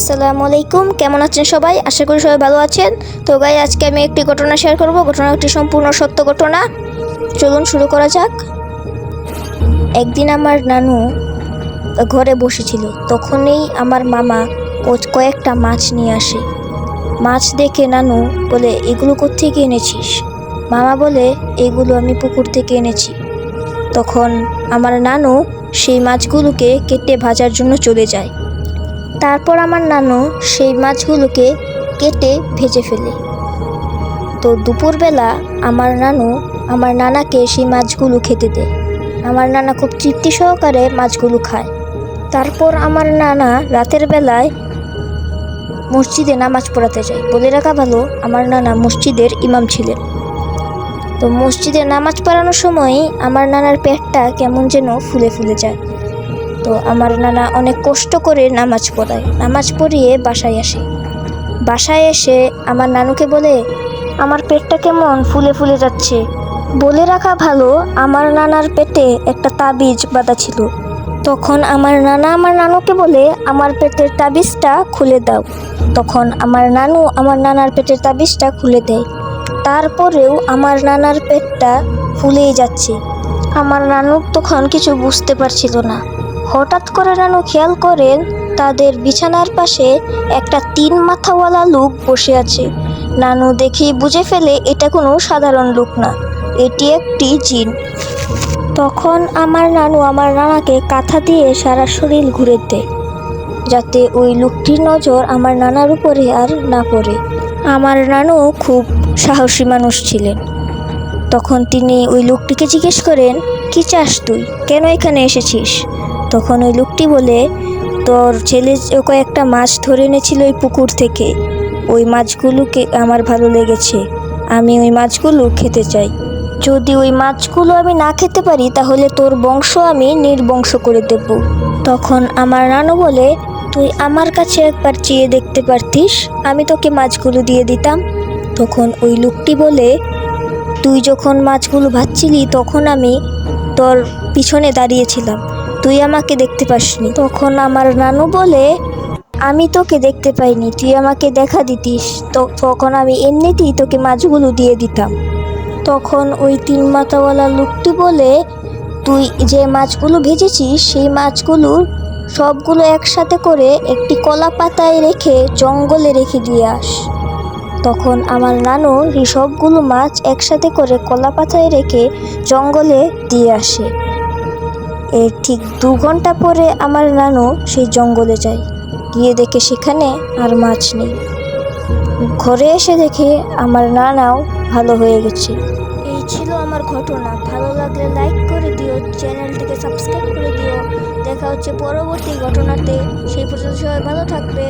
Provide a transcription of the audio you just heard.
আসসালামু আলাইকুম, কেমন আছেন সবাই? আশা করি সবাই ভালো আছেন। তো গাই আজকে আমি একটি ঘটনা শেয়ার করব। ঘটনাটি সম্পূর্ণ সত্য ঘটনা। চলুন শুরু করা যাক। একদিন আমার নানু ঘরে বসেছিল, তখনই আমার মামা কয়েকটা মাছ নিয়ে আসে। মাছ দেখে নানু বলে, এগুলো কোত্থেকে এনেছিস? মামা বলে, এগুলো আমি পুকুর থেকে এনেছি। তখন আমার নানু সেই মাছগুলোকে কেটে ভাজার জন্য চলে যায়। তারপর আমার নানু সেই মাছগুলোকে কেটে ভেজে ফেলে। তো দুপুরবেলা আমার নানু আমার নানাকে সেই মাছগুলো খেতে দেয়। আমার নানা খুব তৃপ্তি সহকারে মাছগুলো খায়। তারপর আমার নানা রাতের বেলায় মসজিদে নামাজ পড়াতে যায়। বলে রাখা ভালো, আমার নানা মসজিদের ইমাম ছিলেন। তো মসজিদে নামাজ পড়ানোর সময় আমার নানার পেটটা কেমন যেন ফুলে ফুলে যায়। তো আমার নানা অনেক কষ্ট করে নামাজ পড়ায়। নামাজ পড়িয়ে বাসায় আসে। বাসায় এসে আমার নানুকে বলে, আমার পেটটা কেমন ফুলে ফুলে যাচ্ছে। বলে রাখা ভালো, আমার নানার পেটে একটা তাবিজ বাঁধা ছিল। তখন আমার নানা আমার নানুকে বলে, আমার পেটের তাবিজটা খুলে দাও। তখন আমার নানু আমার নানার পেটের তাবিজটা খুলে দেয়। তারপরেও আমার নানার পেটটা ফুলেই যাচ্ছে। আমার নানু তখন কিছু বুঝতে পারছিল না। হঠাৎ করে নানু খেয়াল করেন তাদের বিছানার পাশে একটা 3 মাথাওয়ালা লোক বসে আছে। নানু দেখেই বুঝে ফেলে এটা কোনো সাধারণ লোক না, এটি একটি জিন। তখন আমার নানু আমার নানাকে কাঁথা দিয়ে সারা শরীর ঘুরে দেয়, যাতে ওই লোকটির নজর আমার নানার উপরে আর না পড়ে। আমার নানু খুব সাহসী মানুষ ছিলেন। তখন তিনি ওই লোকটিকে জিজ্ঞেস করেন, কি চাস তুই, কেন এখানে এসেছিস? তখন ওই লোকটি বলে, তোর ছেলে কয়েকটা মাছ ধরে এনেছিল ওই পুকুর থেকে। ওই মাছগুলোকে আমার ভালো লেগেছে, আমি ওই মাছগুলো খেতে চাই। যদি ওই মাছগুলো আমি না খেতে পারি তাহলে তোর বংশ আমি নির্বংশ করে দেব। তখন আমার নানু বলে, তুই আমার কাছে একবার চেয়ে দেখতে পারতিস, আমি তোকে মাছগুলো দিয়ে দিতাম। তখন ওই লোকটি বলে, তুই যখন মাছগুলো ভাজছিলি তখন আমি তোর পিছনে দাঁড়িয়েছিলাম, তুই আমাকে দেখতে পাসনি। তখন আমার নানু বলে, আমি তোকে দেখতে পাইনি, তুই আমাকে দেখা দিতিস তো তখন আমি এমনিতেই তোকে মাছগুলো দিয়ে দিতাম। তখন ওই 3 মাথাওয়ালা লোকটি বলে, তুই যে মাছগুলো ভেজেছিস সেই মাছগুলো সবগুলো একসাথে করে একটি কলা পাতায় রেখে জঙ্গলে রেখে দিয়ে আস। তখন আমার নানু এই সবগুলো মাছ একসাথে করে কলা পাতায় রেখে জঙ্গলে দিয়ে আসে। এর ঠিক 2 ঘন্টা পরে আমার নানু সেই জঙ্গলে যায়। গিয়ে দেখে সেখানে আর মাছ নেই। ঘরে এসে দেখে আমার নানাও ভালো হয়ে গেছে। এই ছিল আমার ঘটনা। ভালো লাগলে লাইক করে দিও, চ্যানেলটিকে সাবস্ক্রাইব করে দিও। দেখা হচ্ছে পরবর্তী ঘটনাতে। সেই পর্যন্ত সবাই ভালো থাকবে।